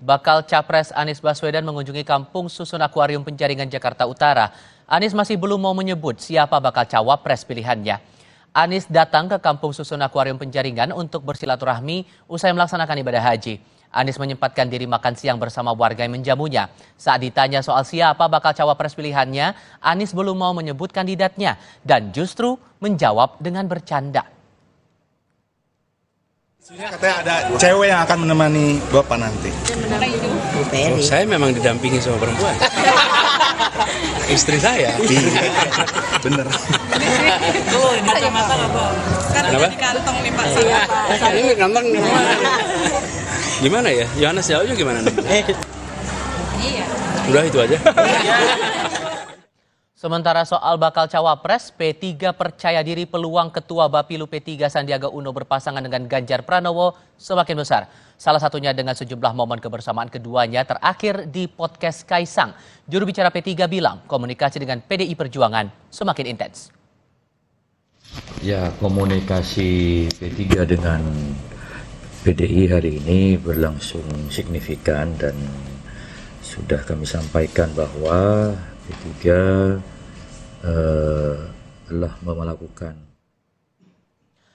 Bakal Capres Anies Baswedan mengunjungi Kampung Susun Akuarium Penjaringan Jakarta Utara. Anies masih belum mau menyebut siapa bakal cawapres pilihannya. Anies datang ke Kampung Susun Akuarium Penjaringan untuk bersilaturahmi usai melaksanakan ibadah haji. Anies menyempatkan diri makan siang bersama warga yang menjamunya. Saat ditanya soal siapa bakal cawapres pilihannya, Anies belum mau menyebut kandidatnya dan justru menjawab dengan bercanda. Katanya ada cewek yang akan menemani Bapak nanti. Oh, saya memang didampingi sama perempuan. Istri saya. Iya, bener. Tuh, ini kacamata nggak Bang? Kan udah di kantong nih Pak. Ini kantong gimana ya? Yohanes jawabnya gimana nih? Iya. Udah itu aja. Sementara soal bakal cawapres, P3 percaya diri peluang Ketua Bapilu P3 Sandiaga Uno berpasangan dengan Ganjar Pranowo semakin besar. Salah satunya dengan sejumlah momen kebersamaan keduanya terakhir di podcast Kaisang. Juru bicara P3 bilang komunikasi dengan PDI Perjuangan semakin intens. Ya, komunikasi P3 dengan PDI hari ini berlangsung signifikan dan sudah kami sampaikan bahwa P3 telah melakukan